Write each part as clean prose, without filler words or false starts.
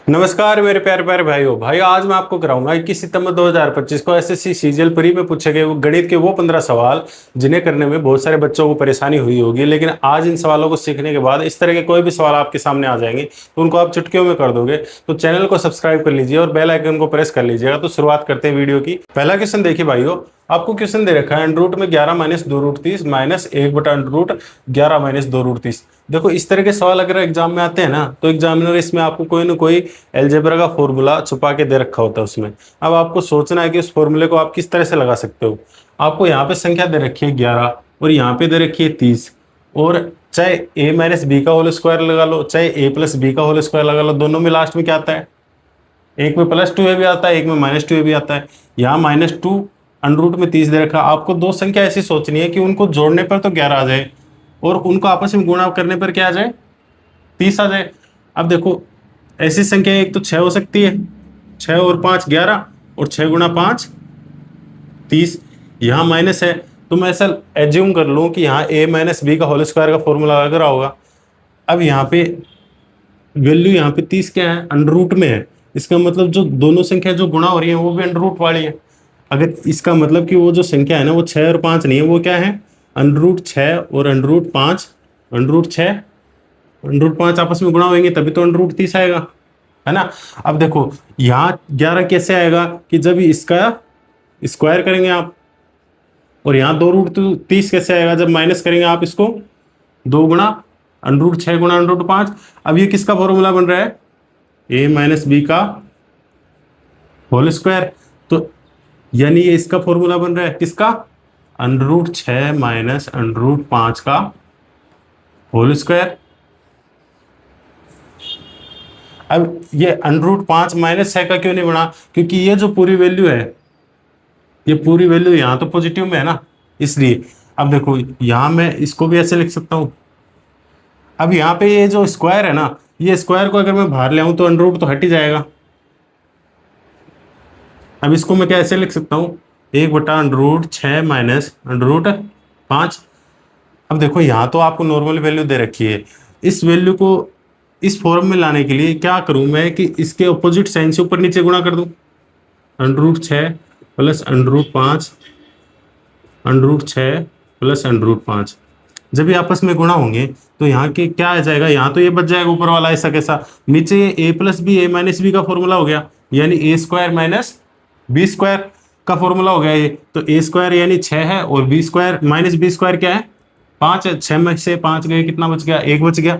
नमस्कार मेरे प्यारे प्यारे भाई आज मैं आपको कराऊंगा 21 सितंबर 2025 को एसएससी सीजीएल प्री में पूछे गए वो गणित के वो 15 सवाल जिन्हें करने में बहुत सारे बच्चों को परेशानी हुई होगी। लेकिन आज इन सवालों को सीखने के बाद इस तरह के कोई भी सवाल आपके सामने आ जाएंगे तो उनको आप चुटकियों में कर दोगे। तो चैनल को सब्सक्राइब कर लीजिए और बेल आइकन को प्रेस कर लीजिएगा। तो शुरुआत करते हैं वीडियो की। पहला क्वेश्चन देखिए भाइयों, आपको क्वेश्चन दे रखा है अंडर रूट में 11 माइनस 2 रूट 30 माइनस 1 बटा अंडर रूट 11 माइनस 2 रूट 30। देखो इस तरह के सवाल अगर एग्जाम में आते हैं ना तो एग्जामिनर इसमें आपको कोई ना कोई अलजेब्रा का फॉर्मूला छुपा के दे रखा होता है उसमें। अब आपको सोचना है कि उस फॉर्मूले को आप किस तरह से लगा सकते हो। आपको यहाँ पे संख्या दे रखी है 11 और यहाँ पे दे रखी है 30 और चाहे a माइनस बी का होल स्क्वायर लगा लो चाहे a प्लस बी का होल स्क्वायर लगा लो, दोनों में लास्ट में क्या आता है, एक में प्लस 2a भी आता है एक में माइनस 2a भी आता है। यहाँ माइनस 2 अंडर रूट में 30 दे रखा। आपको दो संख्या ऐसी सोचनी है कि उनको जोड़ने पर तो 11 आ जाए और उनको आपस में गुणा करने पर क्या आ जाए, 30 आ जाए। अब देखो ऐसी संख्या एक तो 6 हो सकती है, 6 और 5 11 और 6 गुणा 5 30। यहाँ माइनस है तो मैं ऐसा एज्यूम कर लूँ कि यहाँ a माइनस बी का होल स्क्वायर का फॉर्मूला लग रहा होगा। अब यहाँ पे वैल्यू यहाँ पे 30 क्या है, अंडर रूट में है। इसका मतलब जो दोनों संख्या जो गुणा हो रही है वो भी अंडर रूट वाली है। अगर इसका मतलब कि वो जो संख्या है ना वो 6 और 5 नहीं है, वो क्या है, अंडर रूट 6 और under root 5। Under root 6 under root 5 आपस में गुणा होंगे तभी तो अंडर रूट 30 आएगा, है ना। अब देखो यहाँ 11 कैसे आएगा कि जब इसका स्क्वायर करेंगे आप, और यहाँ 2 रूट 30 कैसे आएगा जब माइनस करेंगे आप इसको, 2 गुणा अंडर रूट 6 गुणा अंडर रूट 5। अब ये किसका फॉर्मूला बन रहा है, a माइनस बी का होल स्क्वायर। तो यानी ये इसका फॉर्मूला बन रहा है किसका, under root 6 minus under root 5 का होल स्क्वायर। अब ये अंडर रूट 5 माइनस 6 का क्यों नहीं बना, क्योंकि ये जो पूरी वैल्यू है ये पूरी वैल्यू यहाँ तो पॉजिटिव में है ना, इसलिए। अब देखो यहाँ मैं इसको भी ऐसे लिख सकता हूँ। अब यहाँ पे ये जो स्क्वायर है ना, ये स्क्वायर को अगर मैं बाहर ले आऊँ तो अंडर रूट तो हट ही जाएगा। अब इसको मैं कैसे लिख सकता हूँ, 1 बटा under root 6 minus under root 5। अब देखो यहाँ तो आपको नॉर्मल वैल्यू दे रखी है, इस वैल्यू को इस फॉर्म में लाने के लिए क्या करूँ मैं कि इसके अपोजिट साइन से ऊपर नीचे गुणा कर दूँ। Under root 6 plus under root 5 under root 6 plus under root 5। जब ये आपस में गुणा होंगे तो यहाँ के क्या आ जाएगा, यहाँ तो ये बच जाएगा ऊपर वाला ऐसा कैसा, नीचे ये a plus B a minus B का फॉर्मूला हो गया, यानी a square minus B square का फॉर्मूला हो गया ये। तो a स्क्वायर यानी 6 है और b square minus B square क्या है, 5 है। 6 में से 5 गए कितना बच गया, 1 बच गया।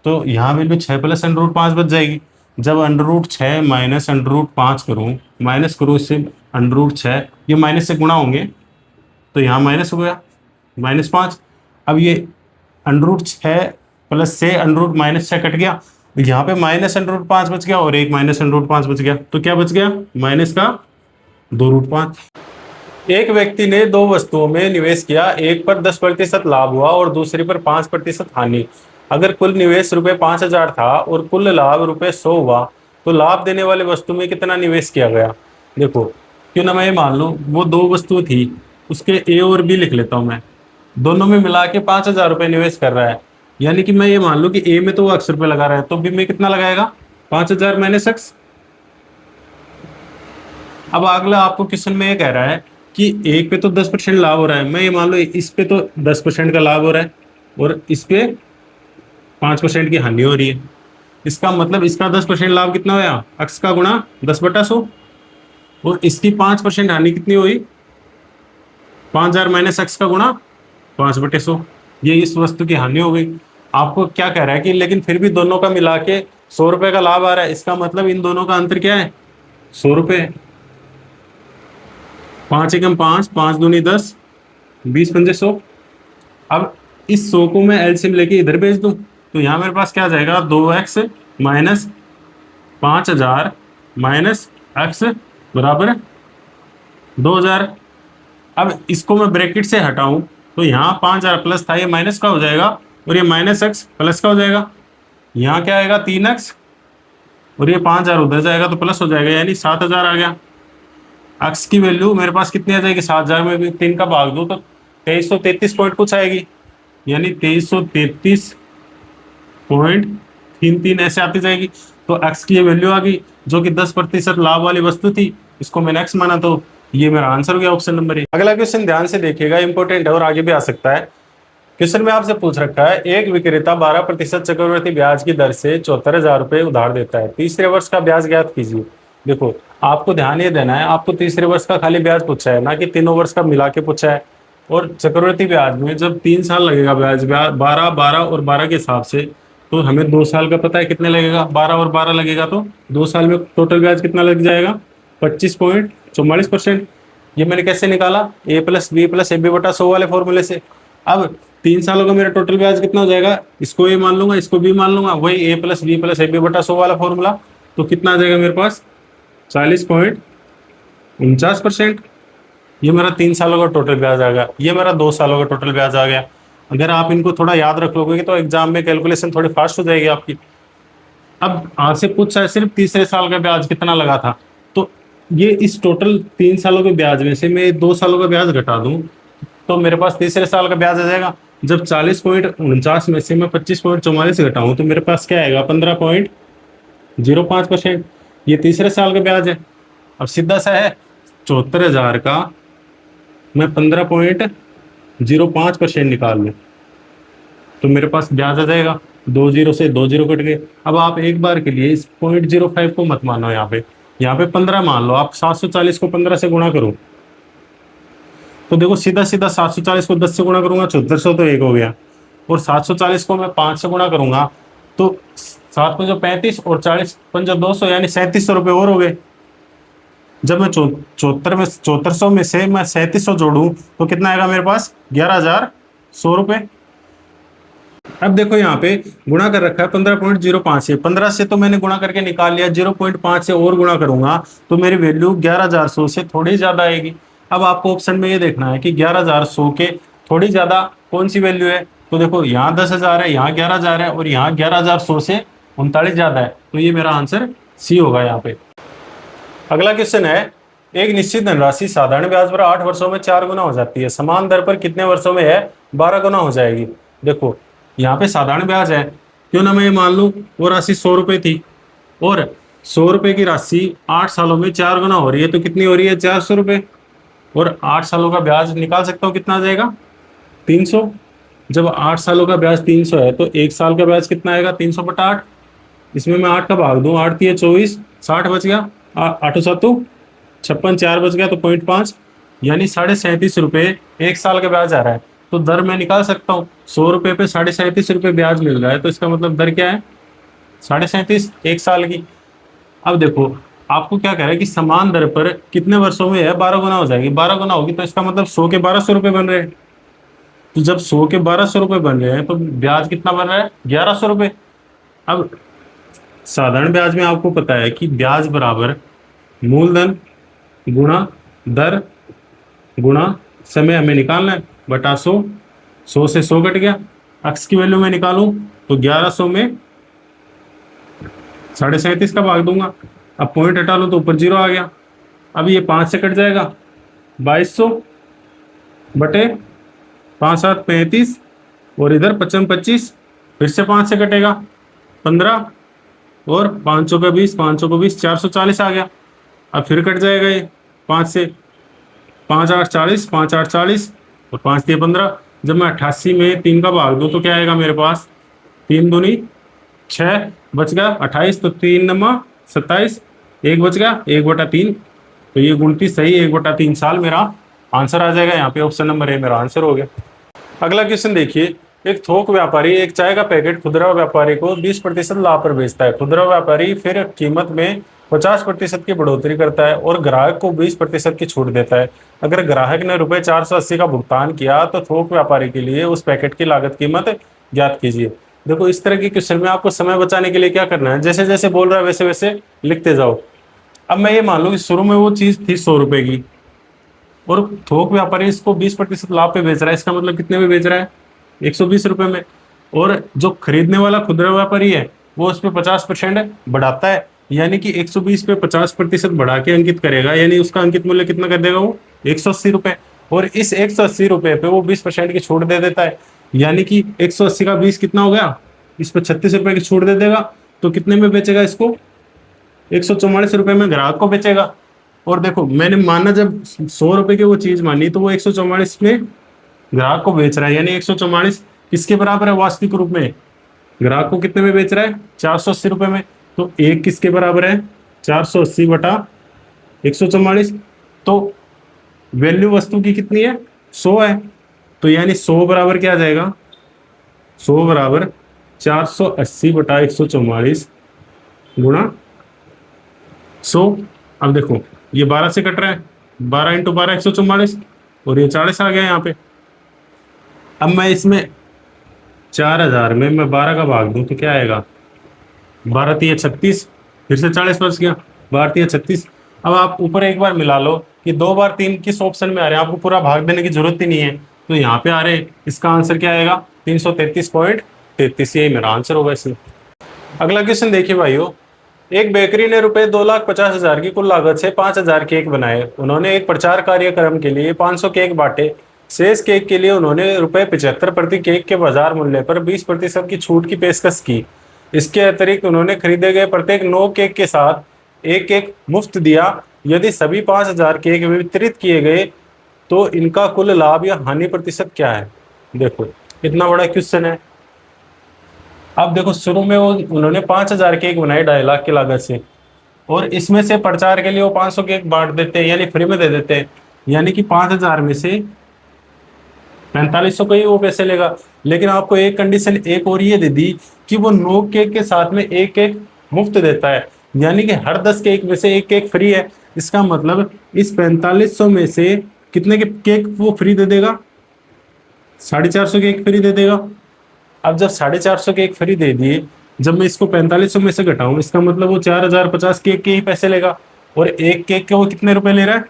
तो यहाँ वैल्यू 6 प्लस अंडर रूट 5 बच जाएगी। जब under root 6 minus under root 5 करूँ, माइनस करूँ इससे अंडर रूट 6, ये माइनस से गुणा होंगे तो यहाँ माइनस हो गया माइनस 5। अब ये अंडर रूट 6 प्लस से अंडर रूट माइनस 6 कट गया, यहाँ पे माइनस अंडर रूट 5 बच गया और एक माइनस अंडर रूट 5 बच गया। तो क्या बच गया, माइनस का 2 रूट 5। एक व्यक्ति ने दो वस्तुओं में निवेश किया, एक पर 10% लाभ हुआ और दूसरी पर 5% हानि। अगर कुल निवेश रुपये 5,000 था और कुल लाभ रुपये 100 हुआ तो लाभ देने वाले वस्तु में कितना निवेश किया गया। देखो क्यों ना मैं ये मान लूँ वो दो वस्तु थी, उसके ए और बी लिख लेता हूँ मैं, दोनों में मिला के 5,000 रुपये निवेश कर रहा है। यानी कि मैं ये मान लूँ कि ए में तो वो x रुपये लगा रहा है तो बी में कितना लगाएगा, 5,000 माइनस x। अब अगला आपको क्वेश्चन में ये कह रहा है कि एक पे तो 10% लाभ हो रहा है, मैं ये मान लो इस पे तो 10% का लाभ हो रहा है और इस पे 5% की हानि हो रही है। इसका मतलब इसका 10% लाभ कितना होया, x का गुणा 10/100 और इसकी 5% हानि कितनी हुई, 5,000 माइनस x का गुणा 5/100। ये इस वस्तु की हानि हो गई। आपको क्या कह रहा है कि लेकिन फिर भी दोनों का मिला के 100 रुपये का लाभ आ रहा है, इसका मतलब इन दोनों का अंतर क्या है, 100 रुपये। 5 एकम 5, 5 दूनी 10, 20 पंजे 100। अब इस 100 को मैं एलसीएम लेके इधर भेज दूं तो यहाँ मेरे पास क्या आ जाएगा, 2x माइनस 5,000 माइनस x बराबर 2,000। अब इसको मैं ब्रैकेट से हटाऊं तो यहाँ 5,000 प्लस था, ये माइनस का हो जाएगा और ये माइनस x प्लस का हो जाएगा। यहाँ क्या आएगा, 3x और ये 5,000 उधर जाएगा तो प्लस हो जाएगा, यानी 7,000 आ गया। x की वैल्यू मेरे पास कितनी आ जाएगी, 7,000 में भी 3 का भाग दो तो 2333 पॉइंट कुछ आएगी, यानी 2333.33 ऐसे आती जाएगी। तो एक्स की ये वैल्यू आ गई, जो कि 10% लाभ वाली वस्तु थी, इसको मैंने एक्स माना, तो ये मेरा आंसर हो गया ऑप्शन नंबर ए। अगला क्वेश्चन ध्यान से देखिएगा, इंपॉर्टेंट है और आगे भी आ सकता है। क्वेश्चन में आपसे पूछ रखा है, एक विक्रेता 12% चक्रवृद्धि ब्याज की दर से 74,000 रुपए उधार देता है, तीसरे वर्ष का ब्याज ज्ञात कीजिए। देखो, आपको ध्यान ये देना है, आपको तीसरे वर्ष का खाली ब्याज पूछा है, ना कि तीनों वर्ष का मिला के पूछा है। और चक्रवृद्धि ब्याज में जब 3 साल लगेगा ब्याज 12, 12 और 12 के हिसाब से, तो हमें 2 साल का पता है कितने लगेगा, 12 और 12 लगेगा, तो 2 साल में टोटल ब्याज कितना लग जाएगा, 25.44%। ये मैंने कैसे निकाला, A plus B plus A B बटा 100 वाले फॉर्मूले से। अब 3 सालों का मेरा टोटल ब्याज कितना हो जाएगा, इसको ए मान लूंगा, इसको बी मान लूंगा, वही A plus B plus A B बटा 100 वाला फॉर्मूला। तो कितना आ जाएगा मेरे पास, 40.49%। ये मेरा 3 सालों का टोटल ब्याज आ गया, ये मेरा 2 सालों का टोटल ब्याज आ गया। अगर आप इनको थोड़ा याद रख लोगे तो एग्जाम में कैलकुलेशन थोड़ी फास्ट हो जाएगी आपकी। अब आपसे पूछा है सिर्फ तीसरे साल का ब्याज कितना लगा था, तो ये इस टोटल 3 सालों के ब्याज में से मैं 2 सालों का ब्याज घटा दूं, तो मेरे पास तीसरे साल का ब्याज आ जाएगा। जब 40.49 में से मैं 25.44 घटाऊं तो मेरे पास क्या आएगा, 15.05%। ये तीसरे साल का ब्याज है। अब सीधा सा है, 74,000 का मैं 15.05% निकाल लूँ तो मेरे पास ब्याज आ जाएगा। 2 जीरो से 2 जीरो कट गए। अब आप एक बार के लिए इस 0.05 को मत मानो, यहाँ पे 15 मान लो। आप 740 को 15 से गुणा करो तो देखो सीधा सीधा 740 को 10 से गुणा करूंगा 7400 तो एक हो गया, और 740 को मैं 5 से गुणा करूंगा तो 7 पंजो 35 और 40 पंजो 200 यानी 3700 रुपये और हो गए। जब मैं 7400 में से मैं 3700 जोड़ूं तो कितना आएगा मेरे पास, 11,100 रुपये। अब देखो यहाँ पे गुणा कर रखा है 15.05 से, 15 से तो मैंने गुणा करके निकाल लिया, 0.5 से और गुणा करूंगा तो मेरी वैल्यू 11,100 से थोड़ी ज्यादा आएगी। अब आपको ऑप्शन में ये देखना है कि 11,100 के थोड़ी ज्यादा कौन सी वैल्यू है, तो देखो यहाँ 10,000 है, यहाँ 11,000 है और यहाँ 11,100 से 39 ज्यादा है, तो ये मेरा आंसर सी होगा यहाँ पे। अगला क्वेश्चन है, एक निश्चित धनराशि साधारण ब्याज पर 8 वर्षों में 4 गुना हो जाती है, समान दर पर कितने वर्षों में है 12 गुना हो जाएगी। देखो यहाँ पे साधारण ब्याज है, क्यों ना मैं ये मान लूं वो राशि 100 रुपए थी और 100 रुपए की राशि 8 सालों में 4 गुना हो रही है, तो कितनी हो रही है 400 रुपए, और 8 सालों का ब्याज निकाल सकता हूँ कितना आ जाएगा 300। जब 8 सालों का ब्याज 300 है तो 1 साल का ब्याज कितना आएगा 300 बटा 8। इसमें मैं 8 का भाग दूं, 8 3 24, 60 बच गया, 8 7 56, 4 बच गया तो 0.5 यानी 37.5 रुपये 1 साल का ब्याज आ रहा है। तो दर मैं निकाल सकता हूँ, 100 रुपये पे 37.5 रुपये ब्याज मिल रहा है, तो इसका मतलब दर क्या है 37.5 1 साल की। अब देखो आपको क्या कह रहा है कि समान दर पर कितने वर्षों में है 12 गुना हो जाएगी, 12 गुना होगी तो इसका मतलब 100 के 1200 रुपये बन रहे हैं। तो जब 100 के 1200 रुपये बन रहे हैं तो ब्याज कितना बन रहा है 1100 रुपये। अब साधारण ब्याज में आपको पता है कि ब्याज बराबर मूलधन गुणा दर गुणा समय हमें निकालना है बटा 100, 100 से 100 कट गया, एक्स की वैल्यू में निकालूं तो 1100 में 37.5 का भाग दूंगा, अब पॉइंट हटा लो तो ऊपर 0 आ गया। अब ये 5 से कट जाएगा 2200 बटे 5 7 35 और इधर 55 25, फिर से 5 से कटेगा 15 और 500 का 20, 500 को 20, 440 आ गया। अब फिर कट जाएगा ये 5 से, 5 8 40, 5 8 40 और 5 3 15। जब मैं 88 में 3 का भाग दूं तो क्या आएगा मेरे पास, 3 दूनी 6 बच गया 28, तो 3 नमा 27, 1 बच गया 1/3, तो ये 29 सही 1/3 साल मेरा आंसर आ जाएगा। यहाँ पे ऑप्शन नंबर ए मेरा आंसर हो गया। अगला क्वेश्चन देखिए, एक थोक व्यापारी एक चाय का पैकेट खुदरा व्यापारी को 20% लाभ पर बेचता है। खुदरा व्यापारी फिर कीमत में 50% की बढ़ोतरी करता है और ग्राहक को 20% की छूट देता है। अगर ग्राहक ने रुपये 480 का भुगतान किया तो थोक व्यापारी के लिए उस पैकेट की लागत कीमत ज्ञात कीजिए। देखो इस तरह के क्वेश्चन में आपको समय बचाने के लिए क्या करना है, जैसे जैसे बोल रहा है वैसे वैसे लिखते जाओ। अब मैं ये मान लूँ कि शुरू में वो चीज़ थी 100 रुपये की और थोक व्यापारी इसको 20% लाभ पे बेच रहा है, इसका मतलब कितने में बेच रहा है 120 रुपये में, और जो खरीदने वाला खुदरा व्यापारी है वो उस पर 50% बढ़ाता है, यानी कि 120 पे 50% बढ़ा के अंकित करेगा, यानी उसका अंकित मूल्य कितना कर देगा वो 180 रुपये, और इस 180 रुपये पे वो 20% की छूट दे देता है, यानी कि 180 का 20 कितना हो गया, इस पर 36 रुपये की छूट दे देगा, तो कितने में बेचेगा इसको? 144 रुपये में ग्राहक को बेचेगा। और देखो मैंने माना जब 100 रुपये की वो चीज मानी तो वो 144 में ग्राहक को बेच रहा है, यानी 144 किसके बराबर है वास्तविक रूप में? ग्राहक को कितने में बेच रहा है? 480 रुपये में। तो एक किसके बराबर है? 480 बटा 144। तो वैल्यू वस्तु की कितनी है? 100 है। तो यानी 100 बराबर क्या आ जाएगा? 100 बराबर 480 बटा 144 गुणा 100। अब देखो ये 12 से कट रहा है, 12 इंटू 12 144, और ये 40 आ गया यहाँ पे। अब मैं इसमें 4000 में मैं 12 का भाग दूं तो क्या आएगा? 12 तिया 36, फिर से 40 बच गया, 12 तिया 36। अब आप ऊपर एक बार मिला लो कि 2 बार 3 किस ऑप्शन में आ रहे हैं, आपको पूरा भाग देने की जरूरत ही नहीं है, तो यहाँ पे आ रहे हैं। इसका आंसर क्या आएगा? 333.33। यही मेरा आंसर होगा इसमें। अगला क्वेश्चन देखिए भाइयों, एक बेकरी ने रुपए 2,50,000 की कुल लागत से 5,000 केक बनाए। उन्होंने एक प्रचार कार्यक्रम के लिए 500 केक बांटे। शेष केक के लिए उन्होंने रुपए 75 प्रति केक के बाजार मूल्य पर 20% की छूट की पेशकश की। इसके अतिरिक्त उन्होंने खरीदे गए प्रत्येक 9 केक के साथ एक केक मुफ्त दिया। यदि सभी 5,000 केक वितरित किए गए तो इनका कुल लाभ या हानि प्रतिशत क्या है? देखो इतना बड़ा क्वेश्चन है। अब देखो शुरू में वो उन्होंने 5,000 केक बनाए 2.5 लाख की लागत से, और इसमें से प्रचार के लिए वो 500 केक बांट देते हैं, यानी फ्री में दे देते हैं। यानी कि 5,000 में से 4500 को ही वो पैसे लेगा। लेकिन आपको एक कंडीशन एक और ये दे दी कि वो 9 केक के साथ में एक केक मुफ्त देता है, यानी कि हर 10 केक में से एक केक फ्री है। इसका मतलब इस 4500 में से कितने के केक वो फ्री दे देगा? 450 केक फ्री दे देगा। अब जब 450 केक फ्री दे दिए, जब मैं इसको 4500 में से घटाऊं, इसका मतलब वो 4050 केक के ही पैसे लेगा। और एक केक के वो कितने रुपए ले रहा है?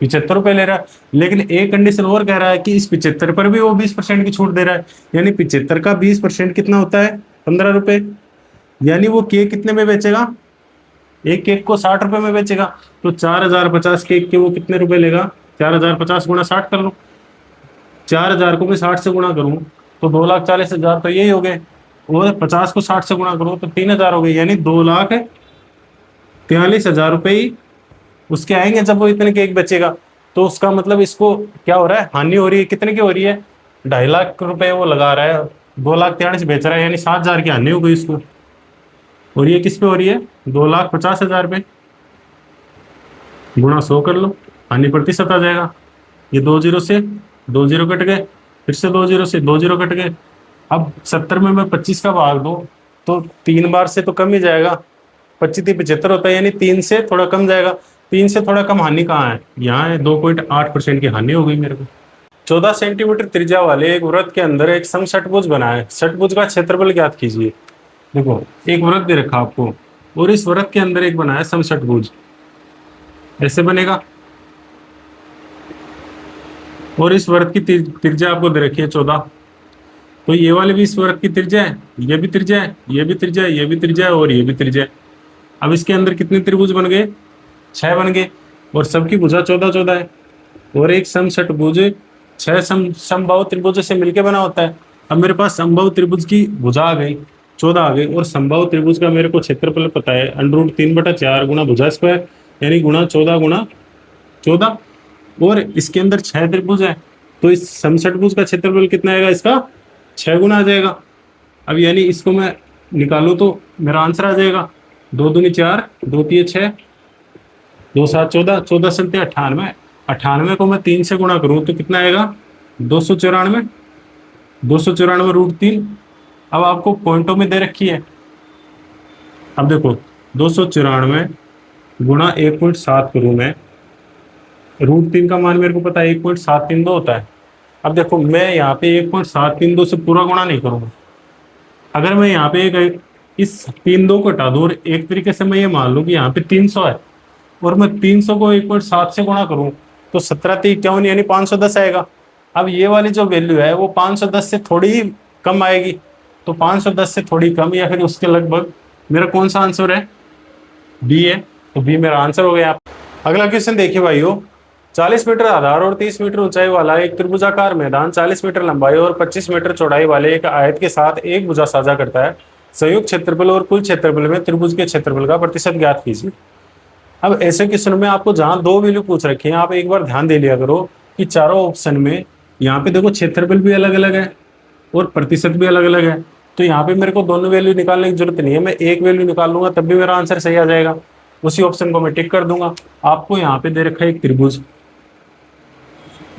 75 रुपए ले रहा है। लेकिन एक कंडीशन और कह रहा है कि इस 75 पर भी वो 20% की छूट दे रहा है, यानी 75 का 20% कितना होता है? 15 रुपए। यानी वो केक कितने में बेचेगा? एक केक को 60 रुपए में बेचेगा। तो 4050 केक के वो कितने रुपए लेगा? 4050 गुणा 60 कर लो। 4000 को मैं 60 से गुणा करूं तो 2,40,000 तो यही हो गए, और 50 को 60 से गुणा करूं तो 3,000 हो गए, यानी 2,43,000 रुपए ही उसके आएंगे जब वो इतने केक बेचेगा। तो उसका मतलब इसको क्या हो रहा है? हानि हो रही है। कितने की हो रही है? 2.5 लाख रुपए वो लगा रहा है, 2,43,000 बेच रहा है, यानी 7,000 की हानि हो गई इसको। और ये किस पे हो रही है? 2,50,000 पे गुणा 100 कर लो, हानि प्रतिशत आ जाएगा। ये 2 जीरो से 2 जीरो कट गए, फिर से 2 जीरो से 2 जीरो कट गए। अब 70 में मैं 25 का भाग दूं तो 3 बार से तो कम ही जाएगा, 25 75 होता है, यानी 3 से थोड़ा कम जाएगा। 3 से थोड़ा कम हानि कहाँ है? यहाँ है, 2.8% की हानि हो गई मेरे को। 14 सेंटीमीटर त्रिज्या वाले एक वृत्त के अंदर एक समषटभुज बना है। षटभुज का क्षेत्रफल ज्ञात कीजिए। देखो एक वृत्त दे रखा आपको, और इस वृत्त के अंदर एक बना है समषटभुज, ऐसे बनेगा। और इस वृत्त की त्रिज्या आपको दे रखी है 14। तो ये वाले भी इस वृत्त की त्रिज्या है, ये भी त्रिज्या है, ये भी त्रिज्या है, ये भी त्रिज्या है, और ये भी त्रिज्या है। अब इसके अंदर कितने त्रिभुज बन गए? 6 बन गए, और सबकी भुजा 14 है। और एक समषटभुज 6 समबाहु त्रिभुज से मिलकर बना होता है। अब मेरे पास समबाहु त्रिभुज की भुजा आ गई, 14 आ गई, और समबाहु त्रिभुज का मेरे को क्षेत्रफल पता है, √3/4 गुणा भुजा स्क्वायर, यानी गुणा 14 गुणा 14। और इसके अंदर 6 त्रिभुज है, तो इस समषटभुज का क्षेत्रफल कितना आएगा? इसका 6 गुना आ जाएगा। अब यानी इसको मैं निकालूं तो मेरा आंसर आ जाएगा 2 दूनी 4, 2 तिये 6, 2 7 14, 14 7 98। 98 को मैं 3 से गुणा करूं तो कितना आएगा? 294, 294 √3। अब आपको पॉइंटों में दे रखी है। अब देखो 294 गुणा 1.7 करूं मैं, √3 का मान मेरे को पता है 1.732 होता है। अब देखो मैं यहाँ पे 1.732 से पूरा गुणा नहीं करूंगा। अगर मैं यहाँ पे इस 32 को हटा दूं, और एक तरीके से मैं ये मान लूं कि यहाँ पे 300 है, और मैं 300 को 1.7 से गुणा करूं तो 17×3 यानी 510 आएगा। अब ये वाली जो वैल्यू है वो 510 से थोड़ी ही कम आएगी, तो 510 से थोड़ी कम या फिर उसके लगभग मेरा कौन सा आंसर है? बी है। तो बी मेरा आंसर हो गया। अगला क्वेश्चन देखिए भाइयों, 40 मीटर आधार और 30 मीटर ऊंचाई वाला एक त्रिभुजाकार मैदान 40 मीटर लंबाई और 25 मीटर चौड़ाई वाले एक आयत के साथ एक भुजा साझा करता है। संयुक्त क्षेत्रफल और कुल क्षेत्रफल में त्रिभुज के क्षेत्रफल का प्रतिशत ज्ञात कीजिए। अब ऐसे क्वेश्चन में आपको जहां दो वैल्यू पूछ रखी है, आप एक बार ध्यान दे लिया करो कि चारों ऑप्शन में यहाँ पे देखो क्षेत्रफल भी अलग अलग है और प्रतिशत भी अलग अलग है। तो यहाँ पे मेरे को दोनों वैल्यू निकालने की जरूरत नहीं है, मैं एक वैल्यू निकाल लूंगा तब भी मेरा आंसर सही आ जाएगा। उसी ऑप्शन को मैं टिक कर दूंगा। आपको यहाँ पे दे रखा है एक त्रिभुज,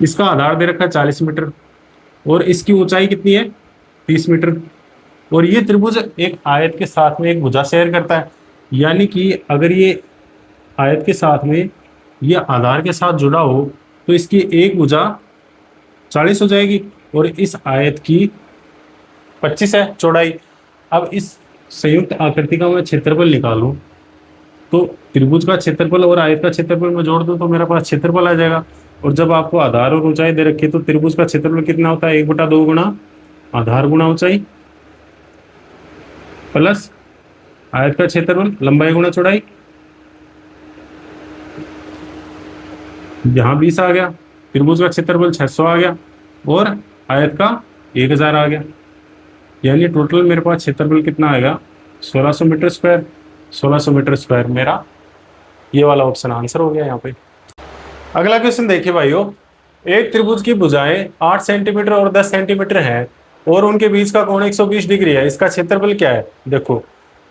इसका आधार दे रखा है 40 मीटर और इसकी ऊंचाई कितनी है 30 मीटर। और ये त्रिभुज एक आयत के साथ में एक भुजा शेयर करता है, यानी कि अगर ये आयत के साथ में ये आधार के साथ जुड़ा हो तो इसकी एक भुजा 40 हो जाएगी और इस आयत की 25 है चौड़ाई। अब इस संयुक्त आकृति का मैं क्षेत्रफल निकालूं तो त्रिभुज का क्षेत्रफल और आयत का क्षेत्रफल मैं जोड़ दूं तो मेरे पास क्षेत्रफल आ जाएगा। और जब आपको आधार और ऊंचाई दे रखी है तो त्रिभुज का क्षेत्रफल कितना होता है 1/2 गुणा आधार गुणा ऊंचाई प्लस आयत का क्षेत्रफल लंबाई गुणा चौड़ाई। यहाँ 20 आ गया, त्रिभुज का क्षेत्रफल 600 आ गया और आयत का 1000 आ गया, यानी टोटल मेरे पास क्षेत्रफल कितना आएगा 1600 मीटर स्क्वायर। 1600 मीटर स्क्वायर मेरा ये वाला ऑप्शन आंसर हो गया यहाँ पे। अगला क्वेश्चन देखिए भाइयों, एक त्रिभुज की भुजाएं 8 सेंटीमीटर और 10 सेंटीमीटर हैं और उनके बीच का कोण 120 डिग्री है, इसका क्षेत्रफल क्या है। देखो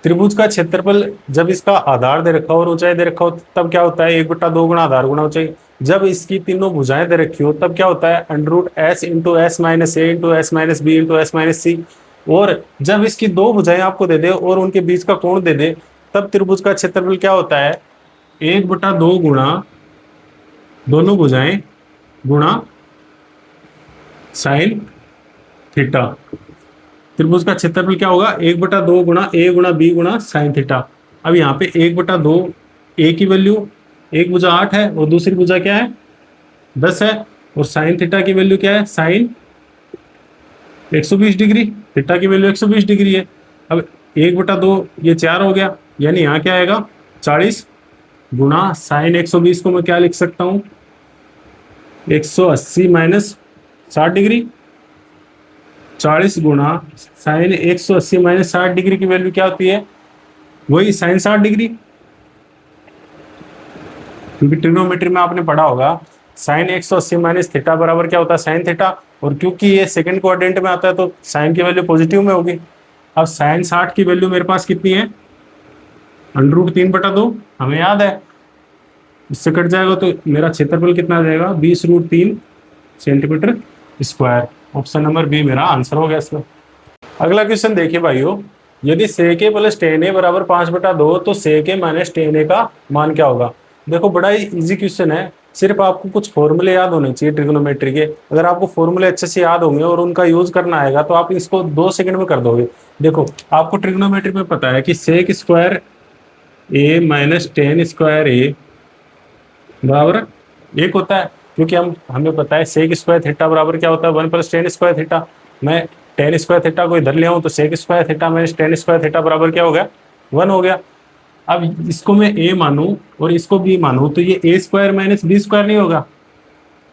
त्रिभुज का क्षेत्रफल जब इसका आधार दे रखा हो और ऊंचाई दे रखा हो तब क्या होता है 1/2 गुणा आधार गुणा ऊंचाई। जब इसकी तीनों भुजाएं दे रखी हो तब क्या होता है √s into s minus A into S minus B into S minus C. और जब इसकी दो भुजाएं आपको दे दे और उनके बीच का कोण दे दे तब त्रिभुज का क्षेत्रफल क्या होता है 1/2 गुणा दोनों भुजाएं गुणा साइन थीटा। त्रिभुज का क्षेत्रफल क्या होगा 1/2 गुणा ए गुणा बी गुणा साइन थीटा। अब यहाँ पे 1/2 ए की वैल्यू एक भुजा 8 है और दूसरी भुजा क्या है 10 है और साइन थीटा की वैल्यू क्या है साइन 120 डिग्री, थीटा की वैल्यू 120 डिग्री है। अब 1/2 ये 4 हो गया, यानी यहाँ क्या आएगा 40 गुणा साइन 120 को मैं क्या लिख सकता हूँ 180 माइनस 60 डिग्री। 40 गुणा साइन 180 माइनस 60 डिग्री की वैल्यू क्या होती है वही साइन 60 डिग्री, क्योंकि ट्रिग्नोमेट्री में आपने पढ़ा होगा साइन 180 माइनस थीटा बराबर क्या होता है साइन थीटा। और क्योंकि ये सेकंड क्वाड्रेंट में आता है तो साइन की वैल्यू पॉजिटिव में होगी। अब साइन 60 की वैल्यू मेरे पास कितनी है √3/2 हमें याद है, इससे कट जाएगा तो मेरा क्षेत्रफल कितना आ जाएगा 20√3 centimetre square. Option number B मेरा आंसर हो गया इसमें। अगला क्वेश्चन देखिए भाइयों, यदि sec a plus tan a बराबर 5/2 तो sec a minus tan a का मान क्या होगा। देखो बड़ा ही इजी क्वेश्चन है, सिर्फ आपको कुछ फॉर्मूले याद होने चाहिए ट्रिग्नोमेट्री के। अगर आपको फॉर्मूले अच्छे से याद होंगे और उनका यूज करना आएगा तो आप इसको 2 सेकंड में कर दोगे। देखो आपको ट्रिग्नोमेट्री में पता है कि sec square a minus tan square a बराबर 1 होता है, क्योंकि हमें पता है sec स्क्वायर थीटा बराबर क्या होता है 1 + tan स्क्वायर थीटा। मैं tan स्क्वायर थीटा को इधर ले आऊँ तो sec square theta minus tan square theta बराबर क्या हो गया 1 हो गया। अब इसको मैं a मानूं और इसको b मानूं तो ये a square minus b square नहीं होगा,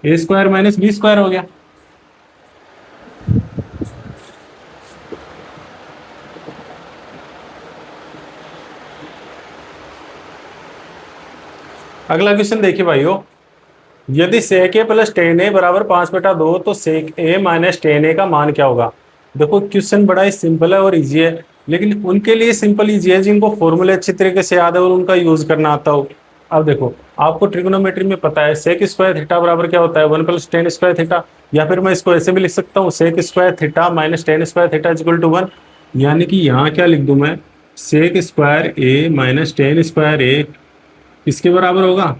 a square minus b square हो गया। अगला क्वेश्चन देखिए भाइयों, यदि sec a plus tan a बराबर 5/2 तो sec a minus tan a का मान क्या होगा। देखो क्वेश्चन बड़ा ही सिंपल है और इजी है, लेकिन उनके लिए सिंपल इजी है जिनको फॉर्मूले अच्छी तरीके से याद है और उनका यूज करना आता हो। अब देखो आपको ट्रिग्नोमेट्री में पता है sec स्क्वायर थीटा बराबर क्या होता है 1 + tan स्क्वायर थीटा, या फिर मैं इसको ऐसे भी लिख सकता हूँ sec square theta minus tan square theta equal to 1। यानी कि यहाँ क्या लिख दूँ मैं sec square a minus tan square a किसके बराबर होगा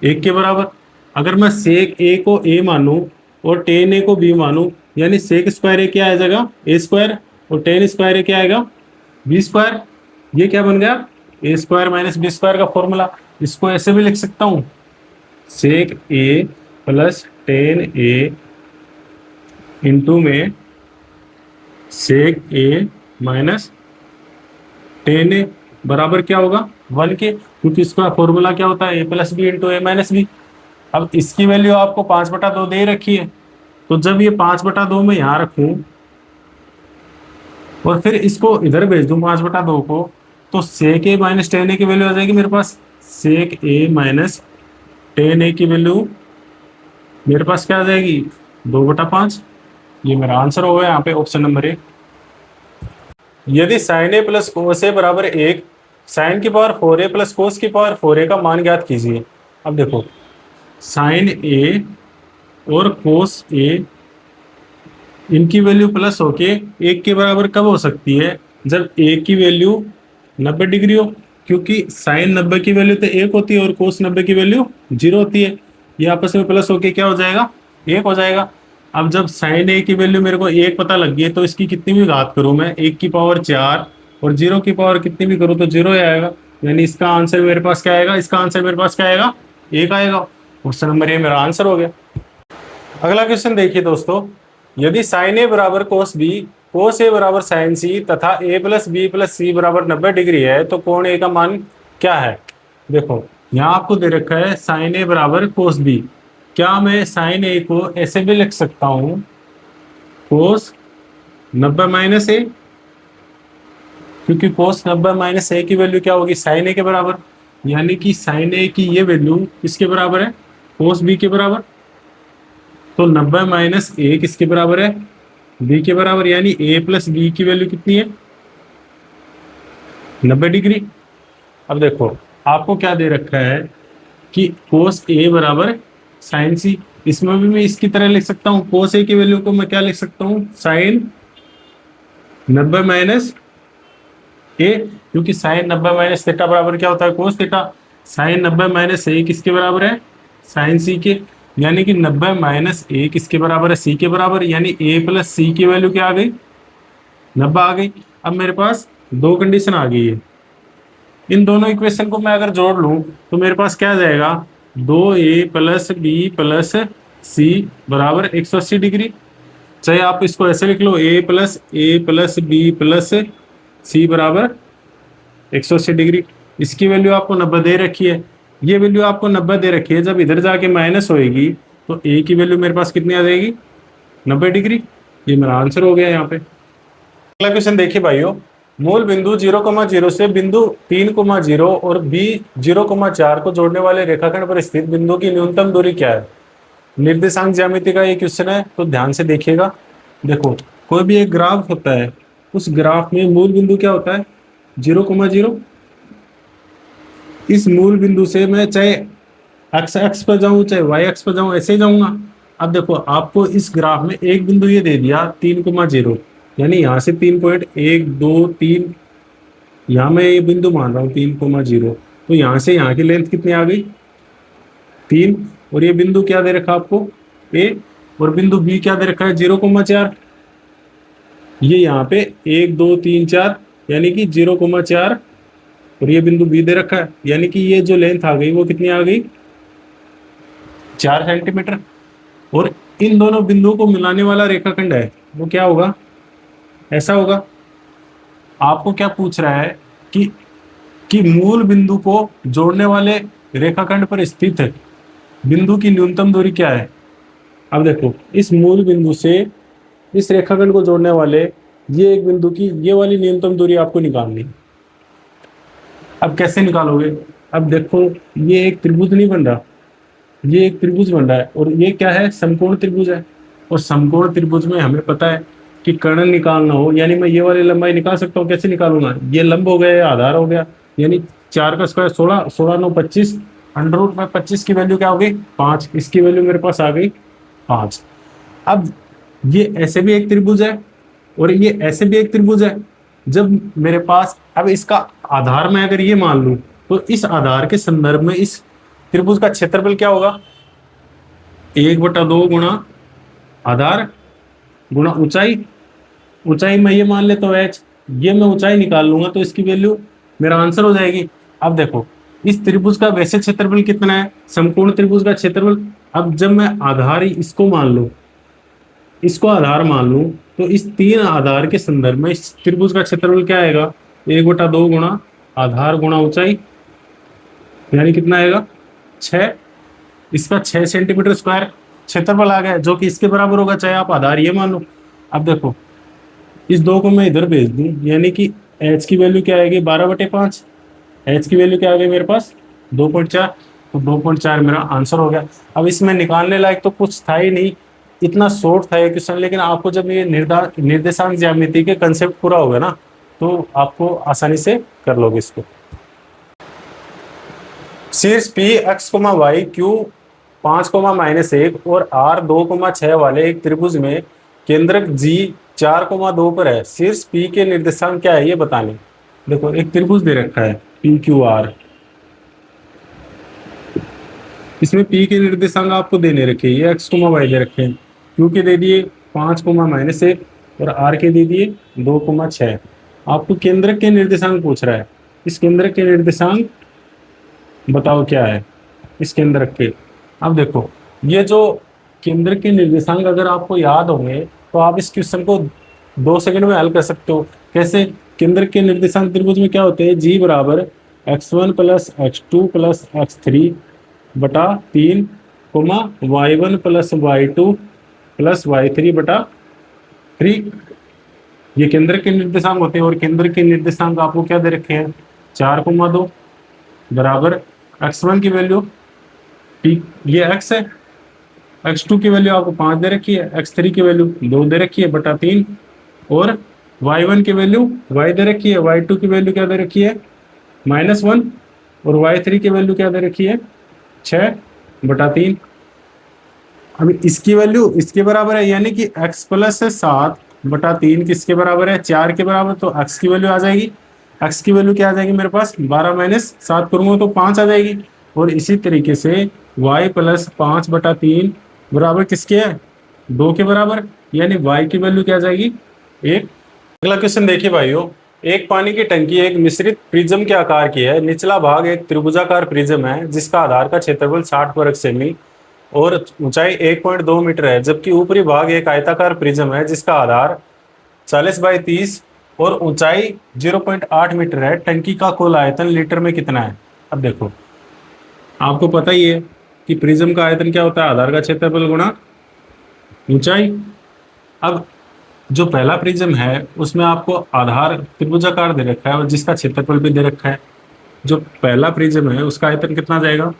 1 के बराबर। अगर मैं sec a को a मानूं और tan a को b मानूं, यानी sec स्क्वायर a क्या आ जाएगा a स्क्वायर और tan स्क्वायर a क्या आएगा b स्क्वायर। ये क्या बन गया a square minus b square का फॉर्मूला। इसको ऐसे भी लिख सकता हूँ sec a plus tan a into में sec a minus tan a बराबर क्या होगा 1 के, क्योंकि इसका फॉर्मूला क्या होता है a plus B into a minus B. अब इसकी वैल्यू आपको 5/2 दे रखी है, तो जब ये 5/2 में यहाँ रखूं और फिर इसको इधर भेज दूं 5/2 को, तो सेक ए माइनस टेन ए की वैल्यू आ जाएगी मेरे पास। सेक ए माइनस टेन ए की वैल्यू मेरे पास क्या आ जाएगी, 2/5। ये मेरा आंसर होगा यहाँ पे ऑप्शन नंबर ए। यदि साइन ए प्लस कोस ए बराबर 1, साइन की पावर 4 ए प्लस कोस की पावर 4 ए का मान ज्ञात कीजिए। अब देखो, साइन ए और कोस ए, इनकी वैल्यू प्लस होके 1 के बराबर कब हो सकती है, जब ए की वैल्यू 90 डिग्री हो। क्योंकि साइन 90 की वैल्यू तो 1 होती है और कोस 90 की वैल्यू 0 होती है। ये आपस में प्लस होके क्या हो जाएगा, 1 हो जाएगा। अब जब साइन ए की वैल्यू मेरे को 1 पता लग गई है, तो इसकी कितनी भी घात करूं मैं, 1 की पावर 4 और 0 की पावर कितनी भी करूं तो 0 ही आएगा। यानी इसका आंसर मेरे पास क्या आएगा, इसका आंसर मेरे पास क्या आएगा, 1 आएगा। ऑप्शन नंबर ए मेरा आंसर हो गया। अगला क्वेश्चन देखिए दोस्तों, यदि साइन ए बराबर कोस बी, कोस ए बराबर साइन सी तथा ए प्लस बी प्लस सी बराबर 90 डिग्री है, तो कोण ए का मान क्या है। देखो, यहाँ आपको दे रखा है साइन ए बराबर कोस बी। क्या मैं साइन ए को ऐसे भी लिख सकता हूँ, कोस 90 माइनस ए, क्योंकि कोस 90 माइनस ए की वैल्यू क्या होगी, साइन ए के बराबर। यानी कि साइन ए की ये वैल्यू किसके बराबर है, कोस बी के बराबर। तो 90 माइनस ए किसके बराबर है, बी के बराबर। यानी ए प्लस बी की वैल्यू कितनी है, 90 डिग्री। अब देखो, आपको क्या दे रखा है कि कोस ए बराबर साइन सी। इसमें भी मैं इसकी तरह लिख सकता हूँ, कोस ए की वैल्यू को मैं क्या लिख सकता हूँ, साइन 90 माइनस ए, क्योंकि साइन 90 माइनस थीटा बराबर क्या होता है, कोस थीटा। साइन 90 माइनस ए किसके बराबर है, साइन सी के। यानी कि 90 माइनस ए किसके बराबर है, सी के बराबर। यानी ए प्लस सी की वैल्यू क्या आ गई, 90 आ गई। अब मेरे पास दो कंडीशन आ गई है, इन दोनों इक्वेशन को मैं अगर जोड़ लूं तो मेरे पास क्या आ जाएगा, 2a प्लस बी प्लस सी बराबर 180 डिग्री। चाहे आप इसको ऐसे लिख लो, ए प्लस बी प्लस सी बराबर 180 डिग्री। इसकी वैल्यू आपको 90 दे रखी है, ये वैल्यू आपको 90 दे रखी है। जब इधर जाके माइनस होएगी तो ए की वैल्यू मेरे पास कितनी आ जाएगी, 90 डिग्री। ये मेरा आंसर हो गया यहाँ पे। अगला क्वेश्चन देखिए भाइयों, मूल बिंदु 0,0 से बिंदु 3,0 और बी 0,4 को जोड़ने वाले रेखाखंड पर स्थित बिंदु की न्यूनतम दूरी क्या है। निर्देशांक ज्यामिति का ये क्वेश्चन है, तो ध्यान से देखिएगा। देखो, कोई भी एक ग्राफ होता है, उस ग्राफ में मूल बिंदु क्या होता है, 0,0। इस मूल बिंदु से मैं चाहे एक्स एक्स पर जाऊं चाहे वाई एक्स पर जाऊं, ऐसे ही जाऊंगा। अब देखो, आपको इस ग्राफ में एक बिंदु ये दे दिया 3,0, यानी यहाँ से 3.123, यहाँ मैं ये बिंदु मान रहा हूँ 3,0। तो यहाँ से यहाँ की लेंथ कितनी आ गई, 3। और ये बिंदु क्या दे रखा आपको, ए। और बिंदु बी क्या दे रखा है, 0,4। ये यहाँ पे 1 2 3 4, यानी कि 0,4। और ये बिंदु बी दे रखा है, यानी कि ये जो लेंथ आ गई वो कितनी आ गई, 4 सेंटीमीटर। और इन दोनों बिंदुओं को मिलाने वाला रेखाखंड है, वो क्या होगा, ऐसा होगा। आपको क्या पूछ रहा है कि मूल बिंदु को जोड़ने वाले रेखाखंड पर स्थित बिंदु की न्यूनतम दूरी क्या है। अब देखो, इस मूल बिंदु से इस रेखाखंड को जोड़ने वाले ये एक बिंदु की ये वाली न्यूनतम दूरी आपको निकालनी है। अब कैसे निकालोगे, अब देखो, ये एक त्रिभुज नहीं बन रहा, ये एक त्रिभुज बन रहा है और ये क्या है, समकोण त्रिभुज है। और समकोण त्रिभुज में हमें पता है कि कर्ण निकालना हो, यानी मैं ये वाली लंबाई निकाल सकता हूँ। कैसे निकालूंगा, ये लंब हो गया, ये आधार हो गया। यानी 4 का स्क्वायर 16, 16 9 25, अंडर में 25 की वैल्यू क्या हो गई, 5। इसकी वैल्यू मेरे पास आ गई 5। अब ये ऐसे भी एक त्रिभुज है और ये ऐसे भी एक त्रिभुज है। जब मेरे पास, अब इसका आधार मैं अगर ये मान लूं, तो इस आधार के संदर्भ में इस त्रिभुज का क्षेत्रफल क्या होगा, 1/2 गुणा आधार गुणा ऊंचाई। ऊंचाई मैं ये मान लेता हूँ h, ये मैं ऊंचाई निकाल लूंगा तो इसकी वैल्यू मेरा आंसर हो जाएगी। अब देखो, इस त्रिभुज का वैसे क्षेत्रफल कितना है, समकोण त्रिभुज का क्षेत्रफल। अब जब मैं आधार इसको मान लूं, इसको आधार मान लूं, तो इस 3 आधार के संदर्भ में इस त्रिभुज का क्षेत्रफल क्या आएगा, 1/2 गुणा आधार गुणा ऊंचाई, यानी कितना आएगा, 6। इसका 6 सेंटीमीटर स्क्वायर क्षेत्रफल आ गया, जो कि इसके बराबर होगा, चाहे आप आधार ये मान लो। अब देखो, इस 2 को मैं इधर भेज दूं, यानी कि एच की वैल्यू क्या आएगी 12/5। एच की वैल्यू क्या आ गई मेरे पास 2.4। तो 2.4 मेरा आंसर हो गया। अब इसमें निकालने लायक तो कुछ था ही नहीं, इतना शॉर्ट था ये क्वेश्चन, लेकिन आपको जब ये निर्देशांक ज्यामिति के कंसेप्ट पूरा होगा ना तो आपको आसानी से कर लोगे इसको। शीर्ष P X comma Y Q 5,-1 और आर 2,6 वाले एक त्रिभुज में केंद्रक जी 4,2 पर है। शीर्ष पी के निर्देशांक क्या है ये बताने। देखो एक त्रिभुज दे रखा है पी क्यू आर, इसमें पी के निर्देशांक आपको देने रखे, ये एक्स कोमा वाई दे रखे हैं, क्यू के दे दिए 5,-1 और आर के दे दिए 2,6। आपको केंद्रक के निर्देशांक पूछ रहा है। इस केंद्रक के निर्देशांक बताओ क्या है इस केंद्रक के। अब देखो ये जो केंद्रक के निर्देशांक अगर आपको याद होंगे तो आप इस क्वेश्चन को 2 सेकंड में हल कर सकते हो। कैसे? केंद्रक के निर्देशांक त्रिभुज में क्या होते हैं, जी बराबर x1 plus x2 plus x3 बटा 3 coma y1 plus y2 plus y3 बटा 3। ये केंद्रक के निर्देशांक होते हैं। और केंद्रक के निर्देशांक आपको क्या दे रखे हैं 4,2 बराबर x1 की वैल्यू ये x है, x2 की वैल्यू आपको 5 दे रखी है, x3 की वैल्यू 2 दे रखी है बटा 3 और y1 की वैल्यू y दे रखी है, y2 की वैल्यू क्या दे रखी है -1 और y3 की वैल्यू क्या दे रखी है 6 बटा 3। अब इसकी वैल्यू इसके बराबर है, यानी कि x प्लस 7 बटा 3 किसके बराबर है 4 के बराबर। तो x की वैल्यू आ जाएगी, x की वैल्यू क्या आ जाएगी मेरे पास 12 - 7 करूंगा तो 5 आ जाएगी। और इसी तरीके से y प्लस 5 बटा 3 बराबर किसके है 2 के बराबर, यानी y की वैल्यू क्या आ जाएगी 1। अगला क्वेश्चन देखिए भाइयों, एक पानी की टंकी एक मिश्रित प्रिज्म के आकार की है। निचला भाग एक त्रिभुजाकार प्रिज्म है जिसका आधार का क्षेत्रफल 60 वर्ग सेमी और ऊंचाई 1.2 मीटर है, जबकि ऊपरी भाग एक आयताकार प्रिज्म है जिसका आधार 40/30 और ऊंचाई 0.8 मीटर है। टंकी का कुल आयतन लीटर में कितना है। अब देखो आपको पता ही है कि प्रिज्म का आयतन क्या होता है, आधार का क्षेत्रफल गुणा ऊंचाई। अब जो पहला प्रिज्म है उसमें आपको आधार त्रिभुजाकार दे रखा है और जिसका क्षेत्रफल भी दे रखा है। जो पहला प्रिज्म है उसका आयतन कितना जाएगा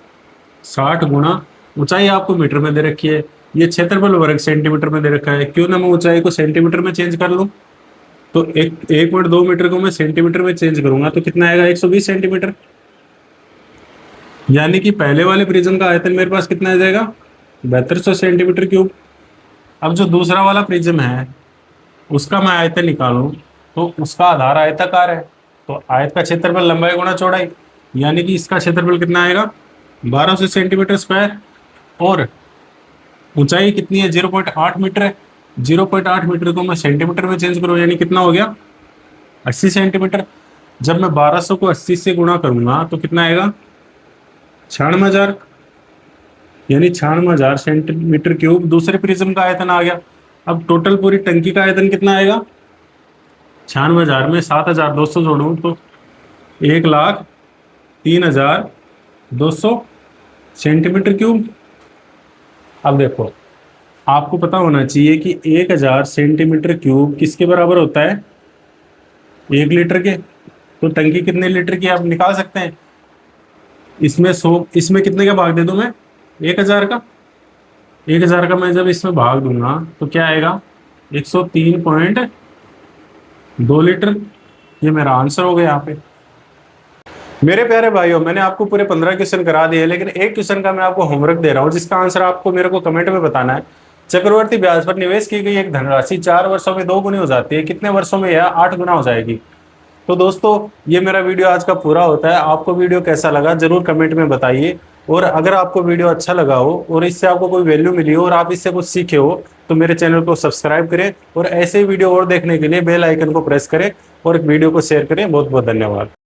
60 गुणा ऊंचाई आपको मीटर में दे रखी है, ये क्षेत्रफल वर्ग सेंटीमीटर में दे रखा है। क्यों ना मैं ऊंचाई को सेंटीमीटर में चेंज कर लूं, तो 1.2 मीटर को मैं सेंटीमीटर में चेंज करूंगा तो कितना आएगा 120 सेंटीमीटर। यानी कि पहले वाले प्रिज्म का आयतन मेरे पास कितना आ जाएगा 7200 सेंटीमीटर क्यूब। अब जो दूसरा वाला प्रिज्म है उसका मैं आयतन निकालूं तो उसका आधार आयताकार है, तो आयत का क्षेत्रफल लंबाई गुणा चौड़ाई, यानी कि इसका क्षेत्रफल कितना आएगा 1200 सेंटीमीटर स्क्वायर। और ऊंचाई कितनी है 0.8 मीटर है, 0.8 मीटर को मैं सेंटीमीटर में चेंज करूँ यानी कितना हो गया 80 सेंटीमीटर। जब मैं 1200 को 80 से गुणा करूंगा तो कितना आएगा 96,000, यानी 96,000 सेंटीमीटर क्यूब दूसरे प्रिज्म का आयतन आ गया। अब टोटल पूरी टंकी का आयतन कितना आएगा 96,000 में 7,200 जोड़ूं तो 1,03,200 सेंटीमीटर क्यूब। अब देखो आपको पता होना चाहिए कि 1,000 सेंटीमीटर क्यूब किसके बराबर होता है 1 लीटर के। तो टंकी कितने लीटर की आप निकाल सकते हैं। इसमें कितने का भाग दे दूं मैं 1,000 का। 1,000 का मैं जब इसमें भाग दूंगा तो क्या आएगा 103.2 लीटर। ये मेरा आंसर हो गया यहाँ पे। मेरे प्यारे भाइयों, मैंने आपको पूरे 15 क्वेश्चन करा दिए, लेकिन एक क्वेश्चन का मैं आपको होमवर्क दे रहा हूँ जिसका आंसर आपको मेरे को कमेंट में बताना है। चक्रवर्ती ब्याज पर निवेश की गई एक धनराशि 4 वर्षों में 2 गुनी हो जाती है, कितने वर्षों में यह 8 गुना हो जाएगी। तो दोस्तों ये मेरा वीडियो आज का पूरा होता है। आपको वीडियो कैसा लगा जरूर कमेंट में बताइए। और अगर आपको वीडियो अच्छा लगा हो और इससे आपको कोई वैल्यू मिली हो और आप इससे कुछ सीखे हो तो मेरे चैनल को सब्सक्राइब करें और ऐसे वीडियो और देखने के लिए बेल आइकन को प्रेस करें और वीडियो को शेयर करें। बहुत बहुत धन्यवाद।